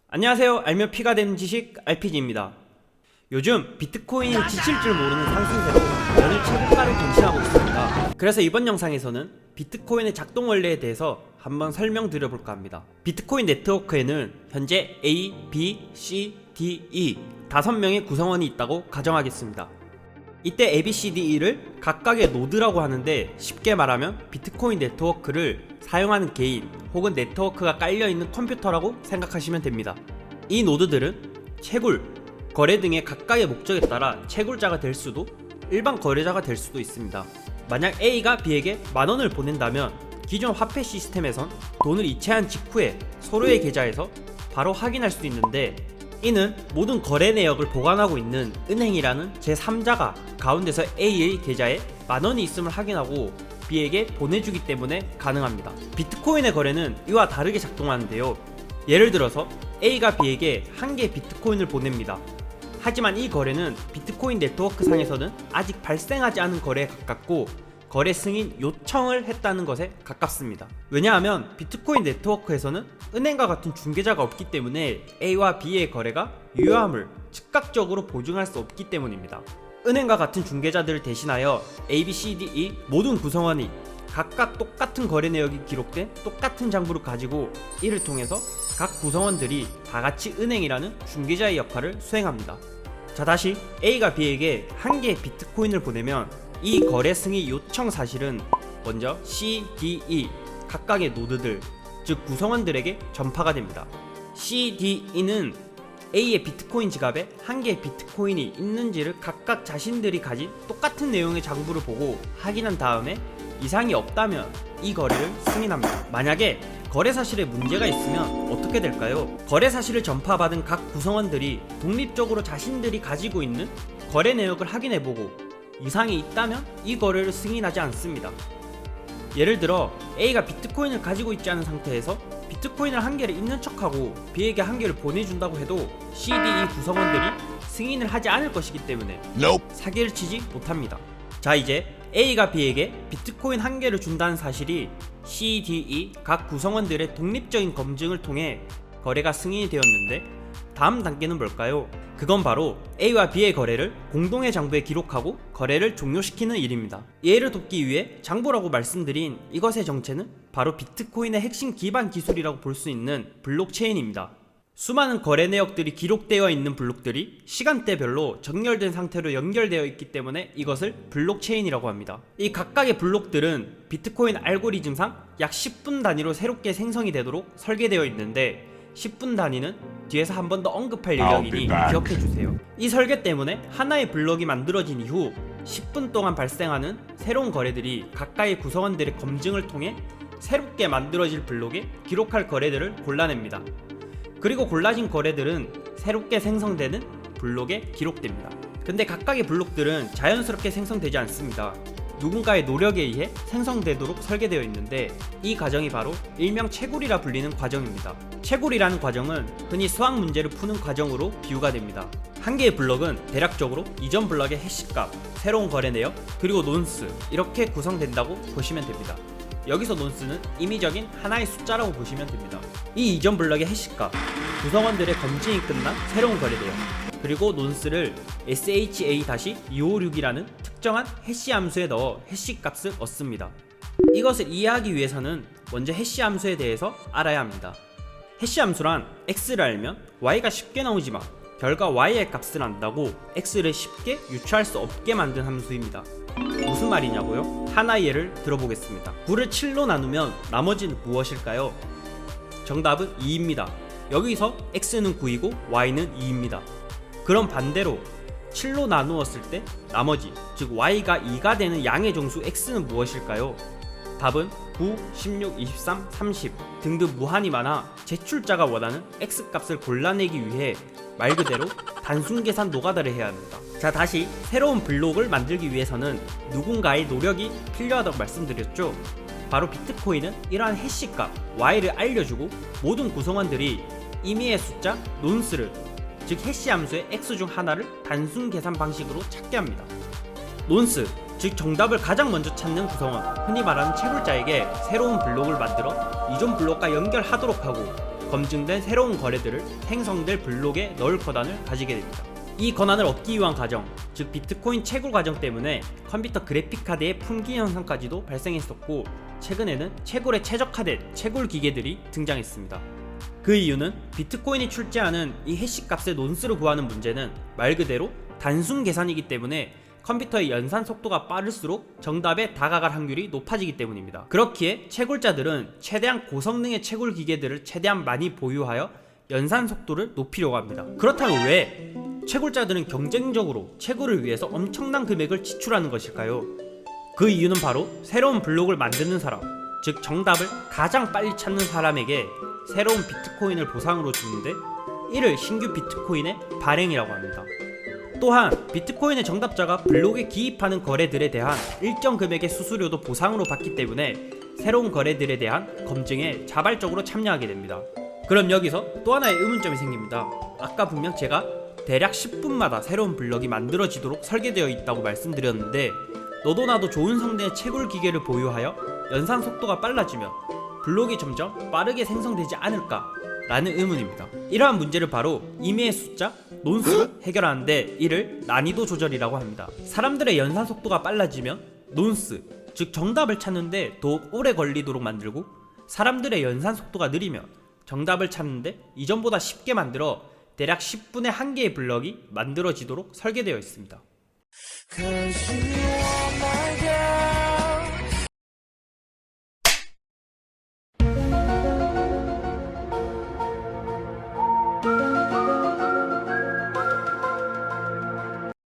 안녕하세요. 알면 피가 되는 지식 RPG입니다. 요즘 비트코인이 지칠 줄 모르는 상승세로 연일 최고가를 경신하고 있습니다. 그래서 이번 영상에서는 비트코인의 작동 원리에 대해서 한번 설명드려 볼까 합니다. 비트코인 네트워크에는 현재 A, B, C, D, E 5명의 구성원이 있다고 가정하겠습니다. 이때 A, B, C, D, E를 각각의 노드라고 하는데, 쉽게 말하면 비트코인 네트워크를 사용하는 개인 혹은 네트워크가 깔려있는 컴퓨터라고 생각하시면 됩니다. 이 노드들은 채굴, 거래 등의 각각의 목적에 따라 채굴자가 될 수도 일반 거래자가 될 수도 있습니다. 만약 A가 B에게 10,000원을 보낸다면 기존 화폐 시스템에선 돈을 이체한 직후에 서로의 계좌에서 바로 확인할 수 있는데, 이는 모든 거래 내역을 보관하고 있는 은행이라는 제3자가 가운데서 A의 계좌에 10,000원이 있음을 확인하고 B에게 보내주기 때문에 가능합니다. 비트코인의 거래는 이와 다르게 작동하는데요. 예를 들어서 A가 B에게 1개의 비트코인을 보냅니다. 하지만 이 거래는 비트코인 네트워크 상에서는 아직 발생하지 않은 거래에 가깝고, 거래 승인 요청을 했다는 것에 가깝습니다. 왜냐하면 비트코인 네트워크에서는 은행과 같은 중개자가 없기 때문에 A와 B의 거래가 유효함을 즉각적으로 보증할 수 없기 때문입니다. 은행과 같은 중개자들을 대신하여 A, B, C, D, E 모든 구성원이 각각 똑같은 거래 내역이 기록된 똑같은 장부를 가지고, 이를 통해서 각 구성원들이 다같이 은행이라는 중개자의 역할을 수행합니다. 자, 다시 A가 B에게 1개의 비트코인을 보내면 이 거래 승인 요청 사실은 먼저 C, D, E 각각의 노드들, 즉 구성원들에게 전파가 됩니다. C, D, E는 A의 비트코인 지갑에 1개의 비트코인이 있는지를 각각 자신들이 가진 똑같은 내용의 장부를 보고 확인한 다음에 이상이 없다면 이 거래를 승인합니다. 만약에 거래 사실에 문제가 있으면 어떻게 될까요? 거래 사실을 전파받은 각 구성원들이 독립적으로 자신들이 가지고 있는 거래 내역을 확인해보고 이상이 있다면 이 거래를 승인하지 않습니다. 예를 들어 A가 비트코인을 가지고 있지 않은 상태에서 비트코인을 1개를 있는 척하고 B에게 1개를 보내준다고 해도 C, D, E 구성원들이 승인을 하지 않을 것이기 때문에 사기를 치지 못합니다. 자, 이제 A가 B에게 비트코인 1개를 준다는 사실이 C, D, E 각 구성원들의 독립적인 검증을 통해 거래가 승인이 되었는데, 다음 단계는 뭘까요? 그건 바로 A와 B의 거래를 공동의 장부에 기록하고 거래를 종료시키는 일입니다. 이해를 돕기 위해 장부라고 말씀드린 이것의 정체는 바로 비트코인의 핵심 기반 기술이라고 볼 수 있는 블록체인입니다. 수많은 거래 내역들이 기록되어 있는 블록들이 시간대별로 정렬된 상태로 연결되어 있기 때문에 이것을 블록체인이라고 합니다. 이 각각의 블록들은 비트코인 알고리즘상 약 10분 단위로 새롭게 생성이 되도록 설계되어 있는데, 10분 단위는 뒤에서 한 번 더 언급할 예정이니 기억해주세요. 이 설계 때문에 하나의 블록이 만들어진 이후 10분 동안 발생하는 새로운 거래들이 각각의 구성원들의 검증을 통해 새롭게 만들어질 블록에 기록할 거래들을 골라냅니다. 그리고 골라진 거래들은 새롭게 생성되는 블록에 기록됩니다. 근데 각각의 블록들은 자연스럽게 생성되지 않습니다. 누군가의 노력에 의해 생성되도록 설계되어 있는데, 이 과정이 바로 일명 채굴이라 불리는 과정입니다. 채굴이라는 과정은 흔히 수학 문제를 푸는 과정으로 비유가 됩니다. 1개의 블록은 대략적으로 이전 블록의 해시값, 새로운 거래 내역, 그리고 논스, 이렇게 구성된다고 보시면 됩니다. 여기서 논스는 임의적인 하나의 숫자라고 보시면 됩니다. 이 이전 블록의 해시값, 구성원들의 검증이 끝난 새로운 거래 내역, 그리고 논스를 SHA-256이라는 특정한 해시 함수에 넣어 해시 값을 얻습니다. 이것을 이해하기 위해서는 먼저 해시 함수에 대해서 알아야 합니다. 해시 함수란 x를 알면 y가 쉽게 나오지만 결과 y의 값을 안다고 x를 쉽게 유추할 수 없게 만든 함수입니다. 무슨 말이냐고요? 하나의 예를 들어보겠습니다. 9를 7로 나누면 나머지는 무엇일까요? 정답은 2입니다. 여기서 x는 9이고 y는 2입니다. 그럼 반대로 7로 나누었을 때 나머지, 즉 y가 2가 되는 양의 정수 x는 무엇일까요? 답은 9, 16, 23, 30 등등 무한히 많아 제출자가 원하는 x값을 골라내기 위해 말 그대로 단순 계산 노가다를 해야 합니다. 자, 다시 새로운 블록을 만들기 위해서는 누군가의 노력이 필요하다고 말씀드렸죠. 바로 비트코인은 이러한 해시값 y를 알려주고 모든 구성원들이 임의의 숫자 논스를, 즉 해시 함수의 x 중 하나를 단순 계산 방식으로 찾게 합니다. 논스, 즉 정답을 가장 먼저 찾는 구성원, 흔히 말하는 채굴자에게 새로운 블록을 만들어 이전 블록과 연결하도록 하고, 검증된 새로운 거래들을 생성될 블록에 넣을 권한을 가지게 됩니다. 이 권한을 얻기 위한 과정, 즉 비트코인 채굴 과정 때문에 컴퓨터 그래픽카드의 품귀 현상까지도 발생했었고, 최근에는 채굴에 최적화된 채굴 기계들이 등장했습니다. 그 이유는 비트코인이 출제하는 이 해시 값의 논스를 구하는 문제는 말 그대로 단순 계산이기 때문에 컴퓨터의 연산 속도가 빠를수록 정답에 다가갈 확률이 높아지기 때문입니다. 그렇기에 채굴자들은 최대한 고성능의 채굴 기계들을 최대한 많이 보유하여 연산 속도를 높이려고 합니다. 그렇다면 왜 채굴자들은 경쟁적으로 채굴을 위해서 엄청난 금액을 지출하는 것일까요? 그 이유는 바로 새로운 블록을 만드는 사람, 즉 정답을 가장 빨리 찾는 사람에게 새로운 비트코인을 보상으로 주는데, 이를 신규 비트코인의 발행이라고 합니다. 또한 비트코인의 정답자가 블록에 기입하는 거래들에 대한 일정 금액의 수수료도 보상으로 받기 때문에 새로운 거래들에 대한 검증에 자발적으로 참여하게 됩니다. 그럼 여기서 또 하나의 의문점이 생깁니다. 아까 분명 제가 대략 10분마다 새로운 블록이 만들어지도록 설계되어 있다고 말씀드렸는데, 너도 나도 좋은 성능의 채굴 기계를 보유하여 연산 속도가 빨라지면 블록이 점점 빠르게 생성되지 않을까? 라는 의문입니다. 이러한 문제를 바로 임의의 숫자, 논수로 해결하는데 이를 난이도 조절이라고 합니다. 사람들의 연산 속도가 빨라지면 논스, 즉 정답을 찾는데 더욱 오래 걸리도록 만들고, 사람들의 연산 속도가 느리면 정답을 찾는데 이전보다 쉽게 만들어 대략 10분에 한 개의 블럭이 만들어지도록 설계되어 있습니다.